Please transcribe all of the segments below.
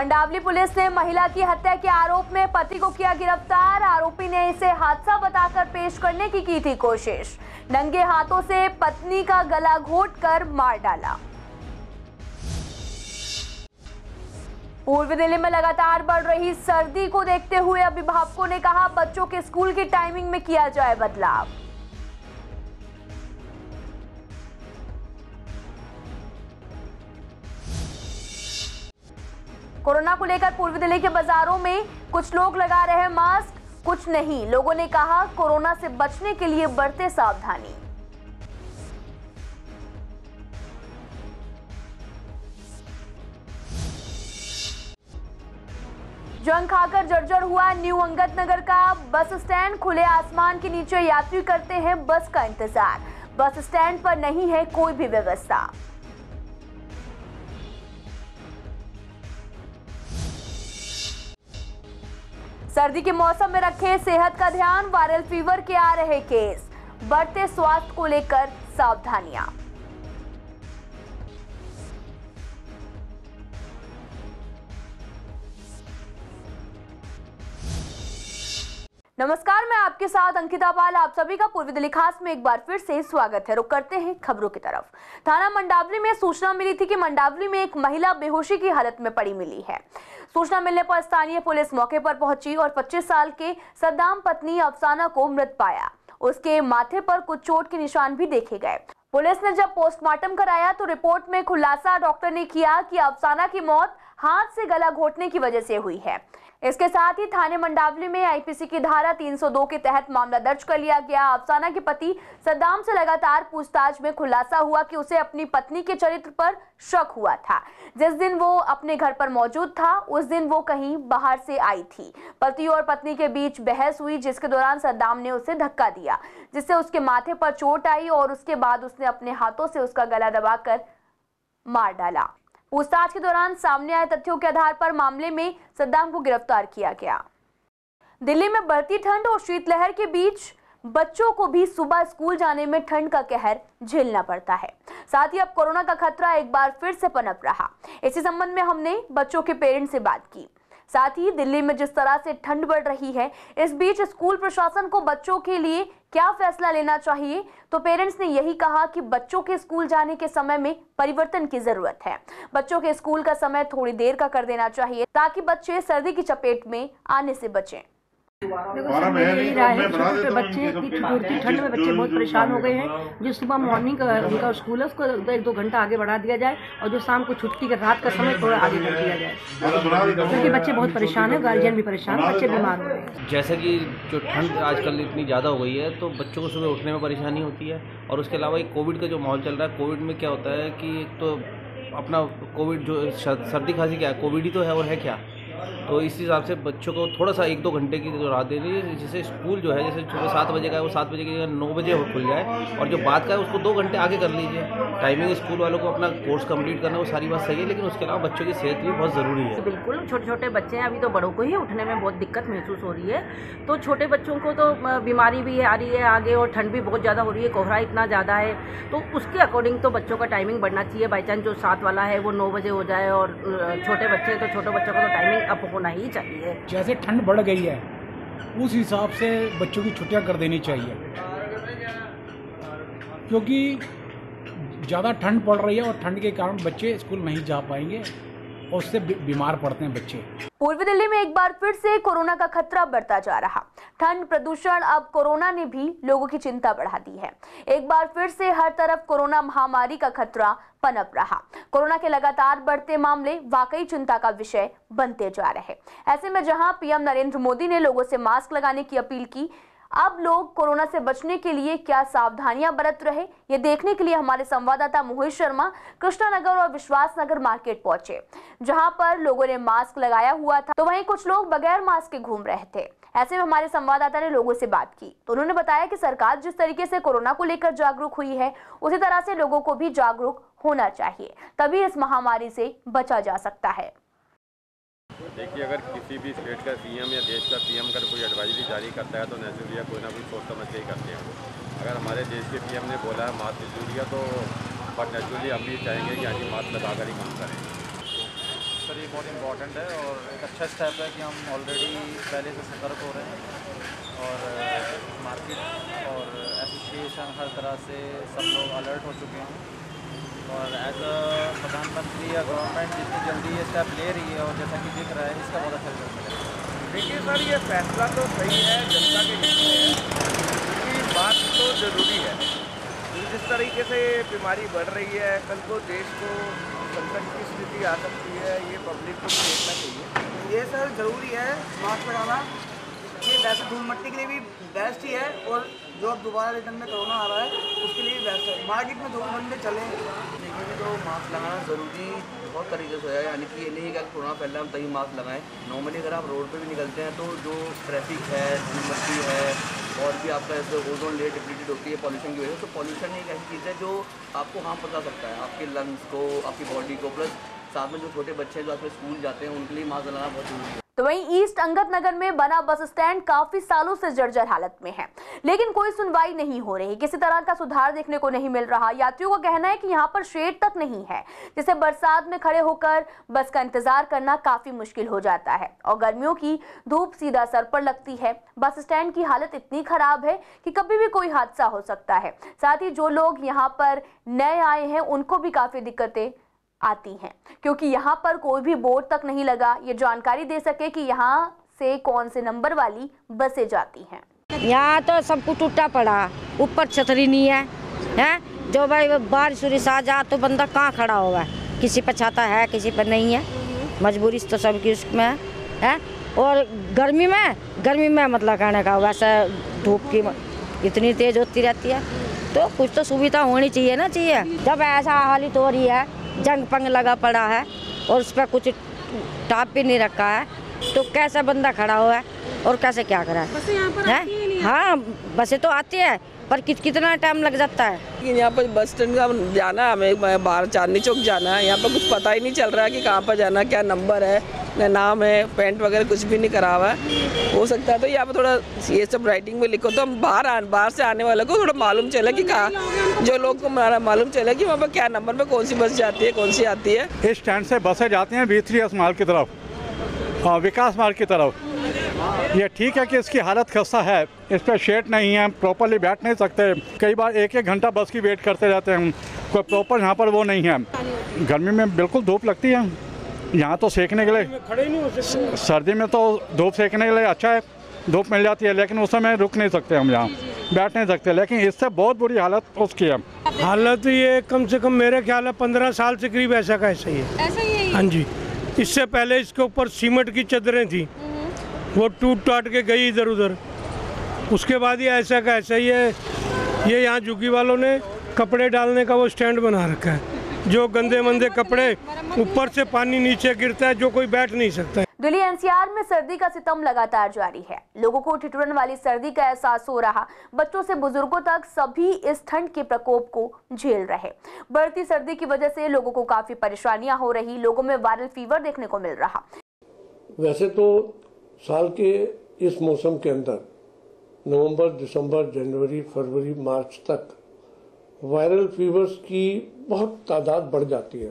Mandawali police ने महिला की हत्या के आरोप में पति को किया गिरफ्तार। आरोपी ने इसे हादसा बताकर पेश करने की थी कोशिश। नंगे हाथों से पत्नी का गला घोंटकर मार डाला। पूर्वी दिल्ली में लगातार बढ़ रही सर्दी को देखते हुए अभिभावकों ने कहा बच्चों के स्कूल की टाइमिंग में किया जाए बदलाव। कोरोना को लेकर पूर्वी दिल्ली के बाजारों में कुछ लोग लगा रहे हैं मास्क, कुछ नहीं। लोगों ने कहा कोरोना से बचने के लिए बरते सावधानी। जंग खाकर जर्जर हुआ न्यू अंगद नगर का बस स्टैंड। खुले आसमान के नीचे यात्री करते हैं बस का इंतजार। बस स्टैंड पर नहीं है कोई भी व्यवस्था। सर्दी के मौसम में रखें सेहत का ध्यान। वायरल फीवर के आ रहे केस, बढ़ते स्वास्थ्य को लेकर सावधानियां। नमस्कार, मैं आपके साथ अंकिता पाल। आप सभी का पूर्वी दिल्ली खास में एक बार फिर से स्वागत है। रुक करते हैं खबरों की तरफ। थाना मंडावली में सूचना मिली थी कि मंडावली में एक महिला बेहोशी की हालत में पड़ी मिली है। सूचना मिलने पर स्थानीय पुलिस मौके पर पहुंची और 25 साल के सद्दाम पत्नी अफसाना को मृत पाया। उसके माथे पर कुछ चोट के निशान भी देखे गए। पुलिस ने जब पोस्टमार्टम कराया तो रिपोर्ट में खुलासा डॉक्टर ने किया कि अफसाना की मौत हाथ से गला घोंटने की वजह से हुई है। इसके साथ ही थाने मंडावली में आईपीसी की धारा 302 के तहत मामला दर्ज कर लिया गया। अफसाना के पति सद्दाम से लगातार पूछताछ में खुलासा हुआ कि उसे अपनी पत्नी के चरित्र पर शक हुआ था। जिस दिन वो अपने घर पर मौजूद था उस दिन वो कहीं बाहर से आई थी। पति और पत्नी के बीच बहस हुई जिसके दौरान सद्दाम ने उसे धक्का दिया जिससे उसके माथे पर चोट आई और उसके बाद उसने अपने हाथों से उसका गला दबाकर मार डाला। पूछताछ के दौरान सामने आए तथ्यों के आधार पर मामले में सद्दाम को गिरफ्तार किया गया। दिल्ली में बढ़ती ठंड और शीतलहर के बीच बच्चों को भी सुबह स्कूल जाने में ठंड का कहर झेलना पड़ता है। साथ ही अब कोरोना का खतरा एक बार फिर से पनप रहा। इसी संबंध में हमने बच्चों के पेरेंट्स से बात की। साथ ही दिल्ली में जिस तरह से ठंड बढ़ रही है, इस बीच स्कूल प्रशासन को बच्चों के लिए क्या फैसला लेना चाहिए, तो पेरेंट्स ने यही कहा कि बच्चों के स्कूल जाने के समय में परिवर्तन की जरूरत है। बच्चों के स्कूल का समय थोड़ी देर का कर देना चाहिए ताकि बच्चे सर्दी की चपेट में आने से बचें। देखो सर, मेरी यही राय है, छोटे बच्चे इतनी ठंड में बच्चे बहुत परेशान हो गए हैं। जो सुबह मॉर्निंग का उनका स्कूल है उसको 1-2 घंटा आगे बढ़ा दिया जाए और जो शाम को छुट्टी के रात का समय थोड़ा आगे कर दिया जाए, क्योंकि बच्चे बहुत परेशान है, गार्जियन भी परेशान, बच्चे बीमार हो रहे हैं। जैसे कि जो ठंड आजकल इतनी ज़्यादा हो गई है तो बच्चों को सुबह उठने में परेशानी होती है। और उसके अलावा एक कोविड का जो माहौल चल रहा है, कोविड में क्या होता है कि एक तो अपना कोविड जो सर्दी खांसी क्या है, कोविड ही तो है और है क्या। तो इस हिसाब से बच्चों को थोड़ा सा 1-2 घंटे की जो राहत देनी है। जैसे स्कूल जो है, जैसे सुबह 7 बजे का है वो 7 बजे की जगह 9 बजे खुल जाए और जो बात का है उसको 2 घंटे आगे कर लीजिए। टाइमिंग स्कूल वालों को अपना कोर्स कंप्लीट करना वो सारी बात सही है, लेकिन उसके अलावा बच्चों की सेहत भी बहुत ज़रूरी है। बिल्कुल, छोटे छोटे बच्चे हैं, अभी तो बड़ों को ही उठने में बहुत दिक्कत महसूस हो रही है। तो छोटे बच्चों को तो बीमारी भी आ रही है आगे और ठंड भी बहुत ज़्यादा हो रही है, कोहरा इतना ज़्यादा है। तो उसके अकॉर्डिंग तो बच्चों का टाइमिंग बढ़ना चाहिए। बाई चांस जो 7 वाला है वो 9 बजे हो जाए और छोटे बच्चे तो छोटे बच्चों का तो टाइमिंग अप होना ही चाहिए। जैसे ठंड बढ़ गई है उस हिसाब से बच्चों की छुट्टियां कर देनी चाहिए, क्योंकि ज़्यादा ठंड पड़ रही है और ठंड के कारण बच्चे स्कूल नहीं जा पाएंगे और उससे बीमार पड़ते हैं बच्चे। पूर्वी दिल्ली में एक बार फिर से कोरोना का खतरा बढ़ता जा रहा। ठंड, प्रदूषण, अब कोरोना ने भी लोगों की चिंता बढ़ा दी है। एक बार फिर से हर तरफ कोरोना महामारी का खतरा पनप रहा। कोरोना के लगातार बढ़ते मामले वाकई चिंता का विषय बनते जा रहे। ऐसे में जहां पीएम नरेंद्र मोदी ने लोगों से मास्क लगाने की अपील की, अब लोग कोरोना से बचने के लिए क्या सावधानियां बरत रहे, ये देखने के लिए हमारे संवाददाता मोहित शर्मा कृष्णानगर और विश्वास नगर मार्केट पहुंचे, जहां पर लोगों ने मास्क लगाया हुआ था तो वहीं कुछ लोग बगैर मास्क के घूम रहे थे। ऐसे में हमारे संवाददाता ने लोगों से बात की तो उन्होंने बताया कि सरकार जिस तरीके से कोरोना को लेकर जागरूक हुई है, उसी तरह से लोगों को भी जागरूक होना चाहिए, तभी इस महामारी से बचा जा सकता है। देखिए, अगर किसी भी स्टेट का सीएम या देश का पीएम अगर कोई एडवाइजरी जारी करता है तो नेचुरली कोई ना कोई सोच समझ के ही करते हैं। अगर हमारे देश के पीएम ने बोला है मास्क जरूरी है तो बट नेचुरली हम भी चाहेंगे कि आज मास्क लगा कर ही काम करें। सर, ये बहुत इम्पॉर्टेंट है और एक अच्छा स्टेप है कि हम ऑलरेडी पहले से सतर्क हो रहे हैं और मार्केट और एसोसिएशन हर तरह से सब लोग अलर्ट हो चुके हैं और एज अ प्रधानमंत्री या गवर्नमेंट जितनी जल्दी ये स्टेप ले रही है और जैसा कि दिख रहा है इसका बहुत अच्छा रिजल्ट मिलेगा। देखिए सर, ये फैसला तो सही है, जनता के हित में है, इसकी बात तो ज़रूरी है। जिस तरीके से ये बीमारी बढ़ रही है, कल को देश को संकट की स्थिति आ सकती है, ये पब्लिक को देखना चाहिए। ये सर ज़रूरी है मास्क लगाना, ये वैसे धूल मिट्टी के लिए भी बेस्ट ही है और जो अब दोबारा रिटर्न में कोरोना आ रहा है उसके लिए भी बेस्ट है। मार्केट में 2 घंटे चले देखिए तो मास्क लगाना ज़रूरी बहुत तरीके से है, यानी कि ये नहीं कि कोरोना फैल रहा है तभी मास्क लगाएं। नॉर्मली अगर आप रोड पे भी निकलते हैं तो जो ट्रैफिक है, धूल मिट्टी है और भी आपका ऐसे ओजोन लेयर डिप्लीटेड होती है पॉल्यूशन की वजह से, तो पॉल्यूशन एक ऐसी चीज़ है जो आपको हार्म पहुंचा सकता है आपके लंग्स को, आपकी बॉडी को, प्लस साथ में जो छोटे बच्चे हैं जो आपके स्कूल जाते हैं उनके लिए मास्क लगाना बहुत जरूरी है। तो वहीं ईस्ट अंगद नगर में बना बस स्टैंड काफी सालों से जर्जर हालत में है, लेकिन कोई सुनवाई नहीं हो रही, किसी तरह का सुधार देखने को नहीं मिल रहा। यात्रियों का कहना है कि यहाँ पर शेड तक नहीं है, जिससे बरसात में खड़े होकर बस का इंतजार करना काफी मुश्किल हो जाता है और गर्मियों की धूप सीधा सर पर लगती है। बस स्टैंड की हालत इतनी खराब है कि कभी भी कोई हादसा हो सकता है। साथ ही जो लोग यहाँ पर नए आए हैं उनको भी काफी दिक्कतें आती हैं, क्योंकि यहाँ पर कोई भी बोर्ड तक नहीं लगा ये जानकारी दे सके कि यहाँ से कौन से नंबर वाली बसें जाती हैं। यहाँ तो सब कुछ टूटा पड़ा, ऊपर छतरी नहीं है, हैं जो भाई बारिश उरिश आ जा तो बंदा कहाँ खड़ा होगा, किसी पर छाता है किसी पर नहीं है, मजबूरी तो सबकी उसमें है। और गर्मी में मतलब कहने का वैसे धूप की इतनी तेज होती रहती है, तो कुछ तो सुविधा होनी चाहिए ना। चाहिए जब ऐसा हालत हो रही है, जंग पंग लगा पड़ा है और उस पर कुछ टाप भी नहीं रखा है, तो कैसे बंदा खड़ा हुआ है और कैसे क्या करा है। हाँ बसें तो आती है पर कितना टाइम लग जाता है। यहाँ पर बस स्टैंड का जाना है, हमें बाहर चांदनी चौक जाना है, यहाँ पर कुछ पता ही नहीं चल रहा है कि कहाँ पर जाना, क्या नंबर है, न नाम है, पेंट वगैरह कुछ भी नहीं करा हुआ है। हो सकता है तो यहाँ पर थोड़ा ये सब राइटिंग में लिखो तो हम बाहर से आने वाले को थोड़ा मालूम चले कि कहाँ, जो लोग को मालूम चले कि वहाँ पर क्या नंबर में कौन सी बस जाती है, कौन सी आती है। इस स्टैंड से बसें जाती हैं V3S मार्ग की तरफ, विकास मार्ग की तरफ। ये ठीक है कि इसकी हालत खस्ता है, इस पर शेड नहीं है, प्रॉपरली बैठ नहीं सकते, कई बार 1-1 घंटा बस की वेट करते रहते हैं, कोई प्रॉपर यहाँ पर वो नहीं है। गर्मी में बिल्कुल धूप लगती है, यहाँ तो सेकने के लिए खड़े नहीं हो सकते। सर्दी में तो धूप सेकने के लिए अच्छा है, धूप मिल जाती है, लेकिन उस समय रुक नहीं सकते हम, यहाँ बैठ नहीं सकते। लेकिन इससे बहुत बुरी हालत उसकी है। हालत ये कम से कम मेरे ख्याल है 15 साल से करीब ऐसा का ऐसा ही है। ऐसा ही है? हाँ जी, इससे पहले इसके ऊपर सीमेंट की चादरें थी, वो टूट टाट के गई इधर उधर, उसके बाद ये ऐसा का ऐसा ही है। ये यहाँ झुग्गी वालों ने कपड़े डालने का वो स्टैंड बना रखा है, जो गंदे मंदे कपड़े, ऊपर से पानी नीचे गिरता है, जो कोई बैठ नहीं सकता है। दिल्ली एनसीआर में सर्दी का सितम लगातार जारी है, लोगों को ठिठुरन वाली सर्दी का एहसास हो रहा, बच्चों से बुजुर्गों तक सभी इस ठंड के प्रकोप को झेल रहे। बढ़ती सर्दी की वजह से लोगों को काफी परेशानियां हो रही, लोगों में वायरल फीवर देखने को मिल रहा। वैसे तो साल के इस मौसम के अंदर नवंबर, दिसंबर, जनवरी, फरवरी, मार्च तक वायरल फीवर्स की बहुत तादाद बढ़ जाती है।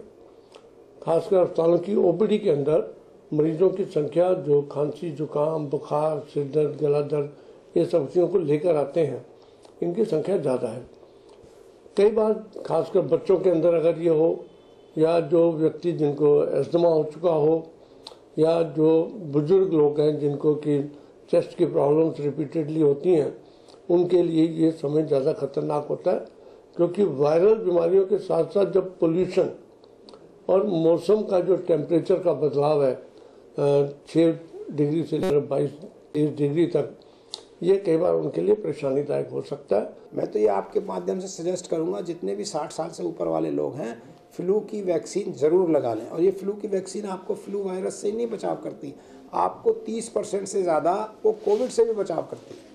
खासकर अस्पतालों की ओपीडी के अंदर मरीजों की संख्या जो खांसी, जुकाम, बुखार, सिर दर्द, गला दर्द, ये सब चीज़ों को लेकर आते हैं, इनकी संख्या ज़्यादा है। कई बार खासकर बच्चों के अंदर अगर ये हो, या जो व्यक्ति जिनको एस्थमा हो चुका हो, या जो बुजुर्ग लोग हैं जिनको कि चेस्ट की प्रॉब्लम्स रिपीटेडली होती हैं, उनके लिए ये समय ज़्यादा खतरनाक होता है, क्योंकि वायरल बीमारियों के साथ साथ जब पोल्यूशन और मौसम का जो टेम्परेचर का बदलाव है 6 डिग्री से 22-23 डिग्री तक, ये कई बार उनके लिए परेशानीदायक हो सकता है। मैं तो ये आपके माध्यम से सजेस्ट करूंगा, जितने भी 60 साल से ऊपर वाले लोग हैं, फ्लू की वैक्सीन ज़रूर लगा लें। और ये फ्लू की वैक्सीन आपको फ्लू वायरस से नहीं बचाव करती, आपको 30% से ज़्यादा वो कोविड से भी बचाव करती है।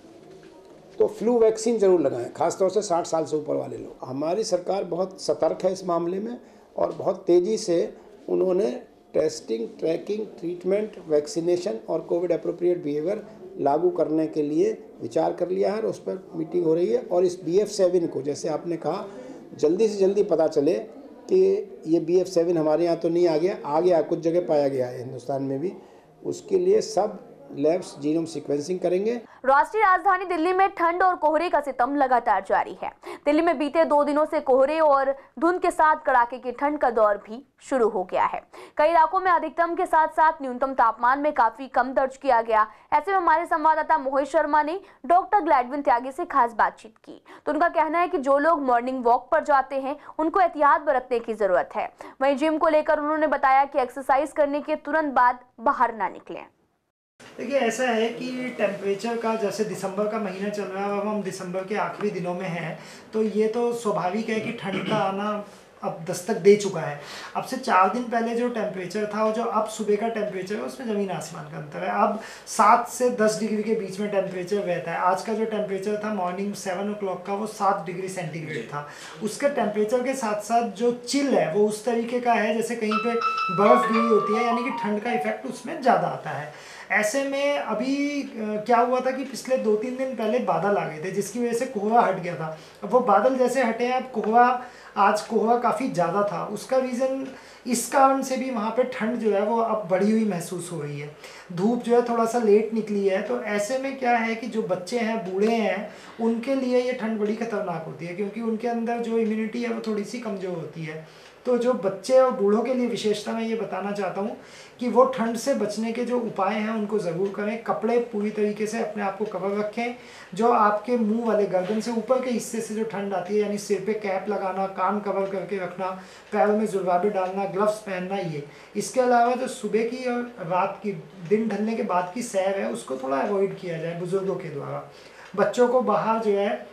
तो फ्लू वैक्सीन ज़रूर लगाएं, खासतौर से 60 साल से ऊपर वाले लोग। हमारी सरकार बहुत सतर्क है इस मामले में और बहुत तेज़ी से उन्होंने टेस्टिंग, ट्रैकिंग, ट्रीटमेंट, वैक्सीनेशन और कोविड अप्रोप्रिएट बिहेवियर लागू करने के लिए विचार कर लिया है और उस पर मीटिंग हो रही है। और इस BF7 को, जैसे आपने कहा, जल्दी से जल्दी पता चले कि ये BF7 हमारे यहाँ तो नहीं आ गया, कुछ जगह पाया गया है हिंदुस्तान में भी। उसके लिए सब लैब्स जीनोम सीक्वेंसिंग करेंगे। राष्ट्रीय राजधानी दिल्ली में ठंड और कोहरे का सितम लगातार जारी है। दिल्ली में बीते 2 दिनों से कोहरे और धुंध के साथ कड़ाके की ठंड का दौर भी शुरू हो गया है। कई इलाकों में अधिकतम के साथ साथ न्यूनतम तापमान में काफी कम दर्ज किया गया। ऐसे में हमारे संवाददाता मोहित शर्मा ने डॉक्टर ग्लैडविन त्यागी से खास बातचीत की, तो उनका कहना है कि जो लोग मॉर्निंग वॉक पर जाते हैं उनको एहतियात बरतने की जरूरत है। वहीं जिम को लेकर उन्होंने बताया कि एक्सरसाइज करने के तुरंत बाद बाहर ना निकलें। देखिए, ऐसा है कि टेम्परेचर का, जैसे दिसंबर का महीना चल रहा है, अब हम दिसंबर के आखिरी दिनों में हैं, तो ये तो स्वाभाविक है कि ठंड का आना अब दस्तक दे चुका है। अब से 4 दिन पहले जो टेम्परेचर था और जो अब सुबह का टेम्परेचर है उसमें ज़मीन आसमान का अंतर है। अब 7 से 10 डिग्री के बीच में टेम्परेचर रहता है। आज का जो टेम्परेचर था मॉर्निंग 7 o'clock का, वो 7 डिग्री सेंटीग्रेड था। उसके टेम्परेचर के साथ साथ जो चिल है वो उस तरीके का है जैसे कहीं पे बर्फ़ गिरी होती है, यानी कि ठंड का इफेक्ट उसमें ज़्यादा आता है। ऐसे में अभी क्या हुआ था कि पिछले 2-3 दिन पहले बादल आ गए थे, जिसकी वजह से कोहरा हट गया था। अब वो बादल जैसे हटे हैं, अब आज कोहरा काफ़ी ज़्यादा था। उसका रीज़न इस कारण से भी वहाँ पे ठंड जो है वो अब बढ़ी हुई महसूस हो रही है। धूप जो है थोड़ा सा लेट निकली है, तो ऐसे में क्या है कि जो बच्चे हैं, बूढ़े हैं, उनके लिए ये ठंड बड़ी ख़तरनाक होती है, क्योंकि उनके अंदर जो इम्यूनिटी है वो थोड़ी सी कमज़ोर होती है। तो जो बच्चे और बूढ़ों के लिए विशेषता मैं ये बताना चाहता हूँ कि वो ठंड से बचने के जो उपाय हैं उनको ज़रूर करें। कपड़े पूरी तरीके से अपने आप को कवर रखें। जो आपके मुंह वाले, गर्दन से ऊपर के हिस्से से जो ठंड आती है, यानी सिर पे कैप लगाना, कान कवर करके रखना, पैरों में जुराबे डालना, ग्लव्स पहनना, ये। इसके अलावा जो सुबह की और रात की, दिन ढलने के बाद की सैर है, उसको थोड़ा अवॉइड किया जाए बुज़ुर्गों के द्वारा। बच्चों को बाहर जो है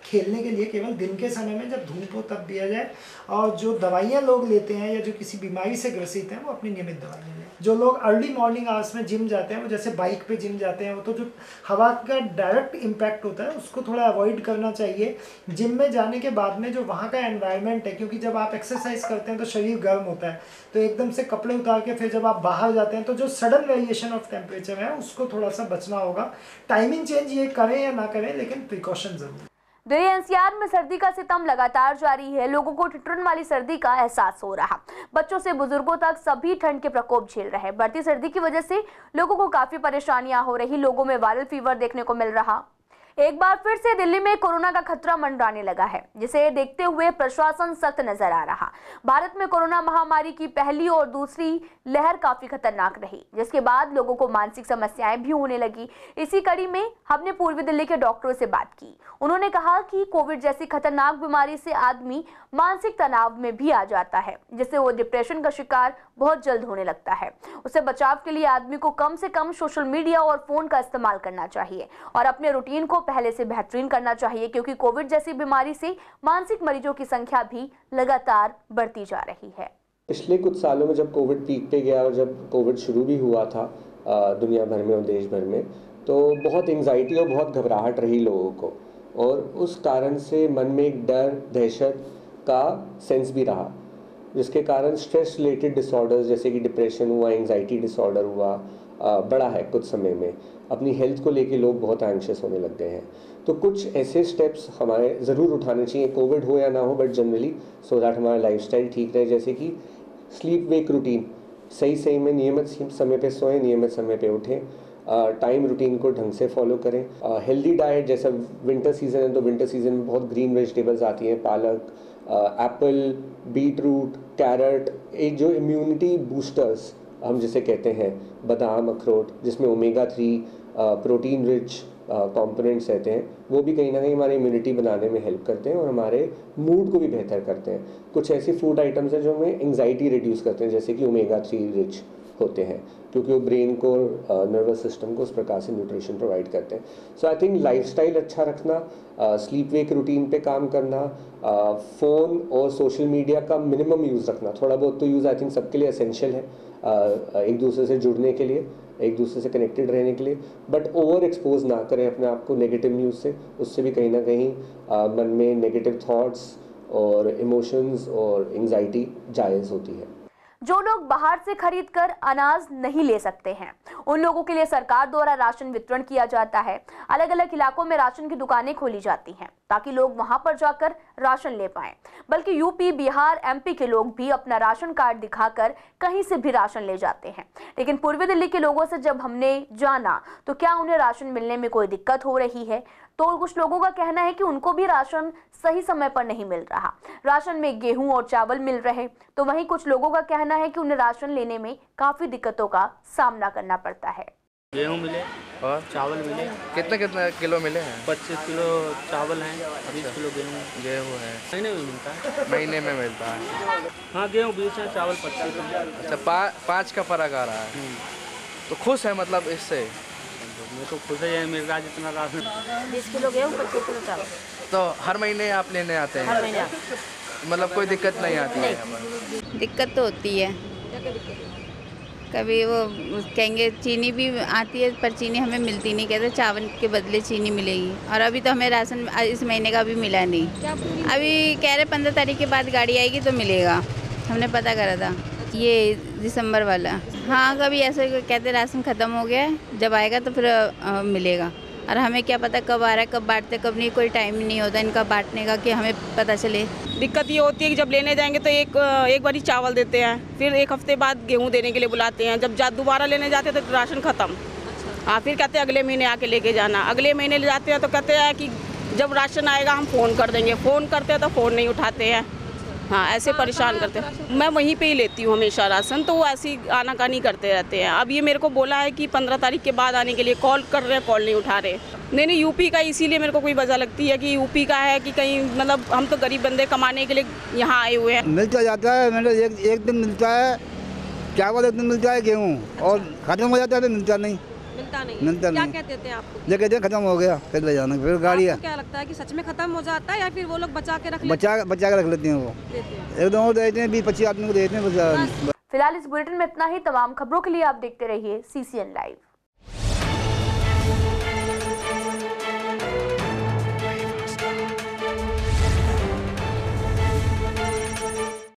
खेलने के लिए केवल दिन के समय में जब धूप हो तब दिया जाए। और जो दवाइयाँ लोग लेते हैं या जो किसी बीमारी से ग्रसित हैं वो अपनी नियमित दवाइयाँ लें। जो लोग अर्ली मॉर्निंग आवर्स में जिम जाते हैं, वो जैसे बाइक पे जिम जाते हैं, वो तो जो हवा का डायरेक्ट इम्पैक्ट होता है उसको थोड़ा अवॉइड करना चाहिए। जिम में जाने के बाद में जो वहाँ का एनवायरनमेंट है, क्योंकि जब आप एक्सरसाइज करते हैं तो शरीर गर्म होता है, तो एकदम से कपड़े उतार के फिर जब आप बाहर जाते हैं तो जो सडन वेरिएशन ऑफ टेम्परेचर है उसको थोड़ा सा बचना होगा। टाइमिंग चेंज ये करें या ना करें, लेकिन प्रिकॉशन जरूर। दिल्ली एनसीआर में सर्दी का सितम लगातार जारी है। लोगों को ठिठुरन वाली सर्दी का एहसास हो रहा। बच्चों से बुजुर्गों तक सभी ठंड के प्रकोप झेल रहे। बढ़ती सर्दी की वजह से लोगों को काफी परेशानियां हो रही। लोगों में वायरल फीवर देखने को मिल रहा। एक बार फिर से दिल्ली में कोरोना का खतरा मंडराने लगा है, जिसे देखते हुए प्रशासन सख्त नजर आ रहा। भारत में कोरोना महामारी की पहली और दूसरी लहर काफी खतरनाक रही, जिसके बाद लोगों को मानसिक समस्याएं भी होने लगी। इसी कड़ी में हमने पूर्वी दिल्ली के डॉक्टरों से बात की। उन्होंने कहा कि कोविड जैसी खतरनाक बीमारी से आदमी मानसिक तनाव में भी आ जाता है, जिससे वो डिप्रेशन का शिकार बहुत जल्द होने लगता है। उससे बचाव के लिए आदमी को कम से कम सोशल मीडिया और फोन का इस्तेमाल करना चाहिए और अपने रूटीन को पहले से बेहतरीन करना चाहिए, क्योंकि कोविड जैसी बीमारी से मानसिक मरीजों की संख्या भी लगातार बढ़ती जा रही है। पिछले कुछ सालों में जब कोविड पीक पे गया और जब कोविड शुरू भी हुआ था दुनिया भर में और देश भर में, तो बहुत एंग्जाइटी और बहुत घबराहट रही लोगों को, और उस कारण से मन में एक डर, दहशत का सेंस भी रहा, जिसके कारण स्ट्रेस रिलेटेड डिसऑर्डर्स जैसे कि डिप्रेशन हुआ, एंग्जाइटी डिसऑर्डर हुआ, बड़ा है। कुछ समय में अपनी हेल्थ को लेके लोग बहुत एंग्शियस होने लग गए हैं। तो कुछ ऐसे स्टेप्स हमारे ज़रूर उठाने चाहिए, कोविड हो या ना हो, बट जनरली, सो दैट हमारा लाइफस्टाइल ठीक रहे। जैसे कि स्लीप वेक रूटीन, सही में नियमित समय पे सोएं, नियमित समय पे उठें, टाइम रूटीन को ढंग से फॉलो करें। हेल्दी डाइट, जैसा विंटर सीजन है तो विंटर सीजन में बहुत ग्रीन वेजिटेबल्स आती हैं, पालक, एप्पल, बीटरूट, कैरेट, एक जो इम्यूनिटी बूस्टर्स हम जिसे कहते हैं, बादाम, अखरोट, जिसमें ओमेगा 3 प्रोटीन रिच कंपोनेंट्स रहते हैं, वो भी कहीं ना कहीं हमारी इम्यूनिटी बनाने में हेल्प करते हैं और हमारे मूड को भी बेहतर करते हैं। कुछ ऐसी फूड आइटम्स हैं जो हमें एंग्जाइटी रिड्यूस करते हैं, जैसे कि ओमेगा 3 रिच होते हैं, क्योंकि वो ब्रेन को, नर्वस सिस्टम को उस प्रकार से न्यूट्रिशन प्रोवाइड करते हैं। सो आई थिंक लाइफस्टाइल अच्छा रखना, स्लीप वेक रूटीन पे काम करना, फ़ोन और सोशल मीडिया का मिनिमम यूज़ रखना, थोड़ा बहुत तो यूज़ आई थिंक सबके लिए एसेंशियल है, एक दूसरे से जुड़ने के लिए, एक दूसरे से कनेक्टेड रहने के लिए, बट ओवर एक्सपोज ना करें अपने आप को नेगेटिव न्यूज़ से। उससे भी कहीं ना कहीं मन में नेगेटिव थॉट्स और इमोशंस और एंग्जाइटी जायज़ होती है। जो लोग बाहर से खरीदकर अनाज नहीं ले सकते हैं, उन लोगों के लिए सरकार द्वारा राशन वितरण किया जाता है। अलग अलग इलाकों में राशन की दुकानें खोली जाती हैं ताकि लोग वहां पर जाकर राशन ले पाएं। बल्कि यूपी, बिहार, एमपी के लोग भी अपना राशन कार्ड दिखाकर कहीं से भी राशन ले जाते हैं। लेकिन पूर्वी दिल्ली के लोगों से जब हमने जाना तो क्या उन्हें राशन मिलने में कोई दिक्कत हो रही है, तो कुछ लोगों का कहना है कि उनको भी राशन सही समय पर नहीं मिल रहा। राशन में गेहूं और चावल मिल रहे, तो वहीं कुछ लोगों का कहना है कि उन्हें राशन लेने में काफी दिक्कतों का सामना करना पड़ता है। गेहूं मिले और चावल मिले। कितने कितने किलो मिले हैं? 25 किलो चावल हैं, 20 किलो गेहूं है। महीने में मिलता है? महीने में मिलता है। हाँ, गेहूं 20 है, चावल 25 है। अच्छा, 5 का फर्क आ रहा है। तो खुश है मतलब इससे? मैं तो खुश है, मिल रहा है जितना राशन। 20 किलो गेहूं, 25 किलो चावल। तो हर महीने आप लेने आते हैं? हर महीने। मतलब कोई दिक्कत नहीं आती है? दिक्कत तो होती है, कभी वो कहेंगे चीनी भी आती है पर चीनी हमें मिलती नहीं, कहते चावल के बदले चीनी मिलेगी। और अभी तो हमें राशन इस महीने का भी मिला नहीं। अभी कह रहे 15 तारीख के बाद गाड़ी आएगी तो मिलेगा, हमने पता करा था ये दिसंबर वाला। हाँ, कभी ऐसे कहते राशन ख़त्म हो गया है, जब आएगा तो फिर मिलेगा। और हमें क्या पता कब आ रहा है, कब बांटते कब नहीं, कोई टाइम नहीं होता इनका बांटने का कि हमें पता चले। दिक्कत ये होती है कि जब लेने जाएंगे तो एक बारी चावल देते हैं, फिर एक हफ्ते बाद गेहूं देने के लिए बुलाते हैं। जब दोबारा लेने जाते हैं तो राशन ख़त्म। हाँ, फिर कहते हैं अगले महीने आके लेके जाना। अगले महीने ले जाते हैं तो कहते हैं कि जब राशन आएगा हम फ़ोन कर देंगे। फ़ोन करते हैं तो फ़ोन नहीं उठाते हैं। हाँ, ऐसे परेशान करते हैं। मैं वहीं पे ही लेती हूँ हमेशा राशन, तो वो ऐसी आनाकानी करते रहते हैं। अब ये मेरे को बोला है कि 15 तारीख के बाद आने के लिए, कॉल कर रहे हैं, कॉल नहीं उठा रहे। नहीं, यूपी का इसीलिए मेरे को कोई वजह लगती है कि यूपी का है कि कहीं मतलब हम तो गरीब बंदे कमाने के लिए यहाँ आए हुए हैं। मिलता जाता है, मतलब एक दिन मिलता है चावल, एक दिन मिलता है गेहूँ, और खत्म हो जाता है तो मिलता नहीं। मिलता नहीं। क्या कहते हैं आपको? ये कहते हैं खत्म हो गया, फिर ले जाना, फिर गाड़ी है। क्या लगता है कि सच में खत्म हो जाता है या फिर वो लोग बचा के रख लेते हैं? वो एकदम और देते हैं, 20-25 आदमी को देते हैं। फिलहाल इस बुलेटिन में इतना ही। तमाम खबरों के लिए आप देखते रहिए CCN लाइव।